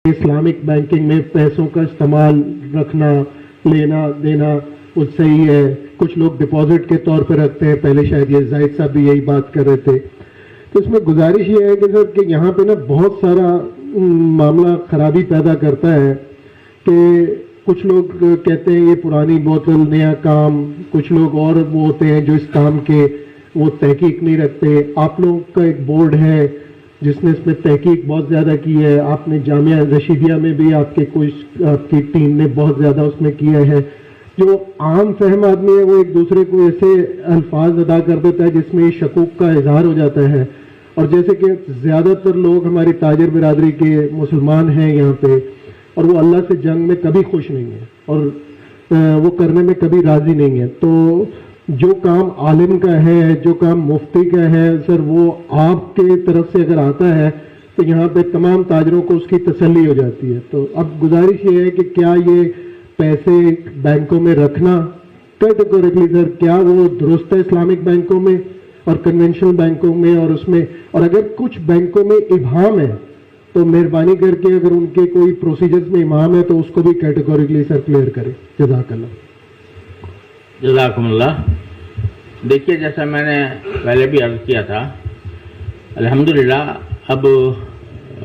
Islamic banking में पैसों का इस्तेमाल रखना, लेना देना वो सही है, कुछ लोग डिपॉजिट के तौर पर रखते हैं, पहले शायद ये जाहिद साहब भी यही बात कर रहे थे। तो इसमें गुजारिश ये है कि सर कि यहाँ पे ना बहुत सारा मामला खराबी पैदा करता है कि कुछ लोग कहते हैं ये पुरानी बोतल नया काम, कुछ लोग और वो होते हैं जो इस काम के वो तहकीक नहीं रखते। आप लोगों का एक बोर्ड है जिसने इसमें तहकीक बहुत ज़्यादा की है, आपने जामिया रशीदिया में भी आपकी टीम ने बहुत ज़्यादा उसमें किया है। जो आम फहम आदमी है वो एक दूसरे को ऐसे अल्फाज अदा कर देता है जिसमें शकूक का इजहार हो जाता है, और जैसे कि ज़्यादातर लोग हमारी ताजर बिरादरी के मुसलमान हैं यहाँ पे, और वो अल्लाह से जंग में कभी खुश नहीं है और वो करने में कभी राज़ी नहीं है। तो जो काम आलिम का है, जो काम मुफ्ती का है सर, वो आपके तरफ से अगर आता है तो यहाँ पे तमाम ताजरों को उसकी तसल्ली हो जाती है। तो अब गुजारिश ये है कि क्या ये पैसे बैंकों में रखना कैटेगोरिकली सर, क्या वो दुरुस्त है इस्लामिक बैंकों में और कन्वेंशनल बैंकों में और उसमें, और अगर कुछ बैंकों में इबाम है तो मेहरबानी करके अगर उनके कोई प्रोसीजर्स में इमाम है तो उसको भी कैटेगोरिकली सर क्लियर करें। जज़ाकल्लाह। जज़ाकुमुल्लाह। देखिए, जैसा मैंने पहले भी अर्ज़ किया था, अल्हम्दुलिल्लाह अब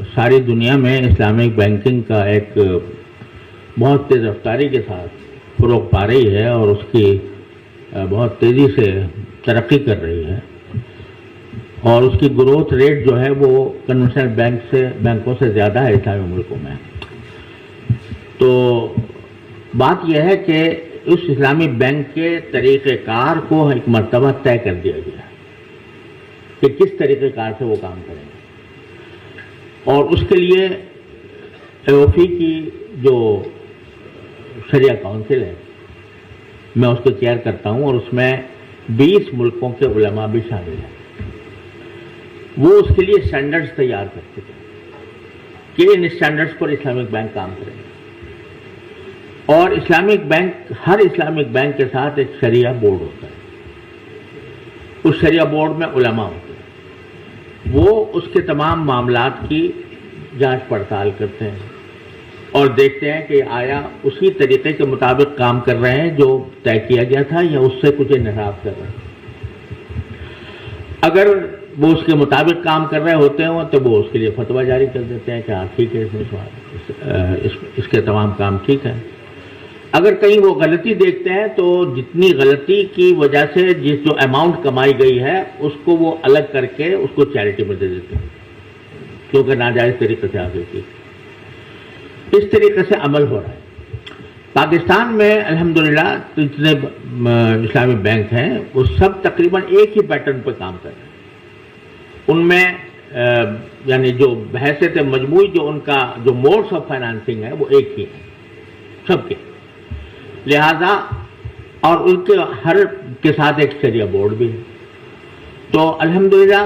सारी दुनिया में इस्लामिक बैंकिंग का एक बहुत तेज़ रफ्तारी के साथ फ़रोग़ पा रही है और उसकी बहुत तेज़ी से तरक्की कर रही है, और उसकी ग्रोथ रेट जो है वो कन्वेंशनल बैंकों से ज़्यादा है इस्लामी मुल्कों में। तो बात यह है कि उस इस्लामी बैंक के तरीक़ेकार को एक मर्तबा तय कर दिया गया कि किस तरीक़ेकार से वो काम करेंगे, और उसके लिए एओफी की जो शरिया काउंसिल है मैं उसको चेयर करता हूँ, और उसमें 20 मुल्कों के उलमा भी शामिल हैं। वो उसके लिए स्टैंडर्ड्स तैयार करते थे कि इन स्टैंडर्ड्स पर इस्लामिक बैंक काम करेंगे, और इस्लामिक बैंक, हर इस्लामिक बैंक के साथ एक शरिया बोर्ड होता है। उस शरिया बोर्ड में उलमा होते हैं, वो उसके तमाम मामलात की जांच पड़ताल करते हैं और देखते हैं कि आया उसी तरीके के मुताबिक काम कर रहे हैं जो तय किया गया था या उससे कुछ इन्हिराफ कर रहे हैं। अगर वो उसके मुताबिक काम कर रहे होते हैं तो वो उसके लिए फतवा जारी कर देते हैं कि हाँ ठीक है, इसके तमाम काम ठीक है। अगर कहीं वो गलती देखते हैं तो जितनी गलती की वजह से जो अमाउंट कमाई गई है उसको वो अलग करके उसको चैरिटी में दे देते हैं, क्योंकि नाजायज़ तरीके से आ गई थी। इस तरीके से अमल हो रहा है। पाकिस्तान में अल्हम्दुलिल्लाह जितने इस्लामी बैंक हैं वो सब तकरीबन एक ही पैटर्न पर काम कर रहे हैं। उनमें यानी जो बहैसियत मजमूई जो उनका जो मोड्स ऑफ फाइनेंसिंग है वो एक ही है सबके, लिहाजा और उनके हर के साथ एक शरिया बोर्ड भी है। तो अल्हम्दुलिल्लाह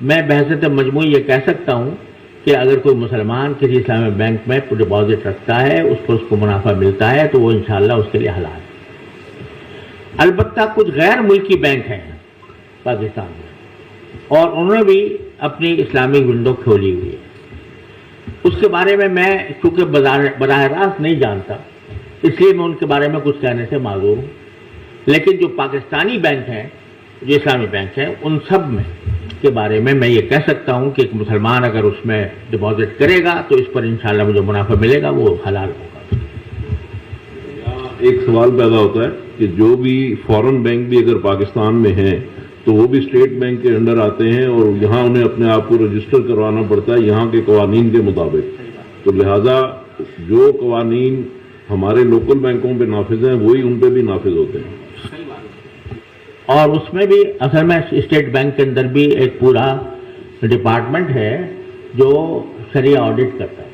मैं बहैसियत मजमूई ये कह सकता हूँ कि अगर कोई मुसलमान किसी इस्लामी बैंक में डिपॉजिट रखता है, उस पर उसको मुनाफा मिलता है तो वो इंशाअल्लाह उसके लिए हलाल है। अलबत्ता कुछ गैर मुल्की बैंक हैं पाकिस्तान में और उन्होंने भी अपनी इस्लामिक विंडो खोली हुई है। उसके बारे में मैं चूँकि बराह रास्त नहीं जानता इसलिए मैं उनके बारे में कुछ कहने से माजूर हूँ, लेकिन जो पाकिस्तानी बैंक हैं, जो इस्लामी बैंक हैं, उन सब में के बारे में मैं ये कह सकता हूँ कि एक मुसलमान अगर उसमें डिपॉजिट करेगा तो इस पर इंशाअल्लाह मुझे मुनाफा मिलेगा, वो हलाल होगा। एक सवाल पैदा होता है कि जो भी फॉरेन बैंक भी अगर पाकिस्तान में हैं तो वो भी स्टेट बैंक के अंडर आते हैं और यहाँ उन्हें अपने आप को रजिस्टर करवाना पड़ता है यहाँ के कवानीन के मुताबिक। तो लिहाजा जो कवानीन हमारे लोकल बैंकों पे नाफिज हैं वही उन पे भी नाफिज होते हैं। और उसमें भी असल में स्टेट बैंक के अंदर भी एक पूरा डिपार्टमेंट है जो शरिया ऑडिट करता है,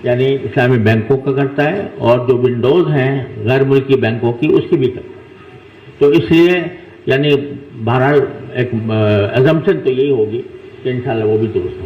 यानी इस्लामी बैंकों का करता है और जो विंडोज़ हैं गैर मुल्की बैंकों की उसकी भी करता है। तो इसलिए यानी बहरहाल एक अजम्पशन तो यही होगी कि इंशाल्लाह वो भी दुरुस्त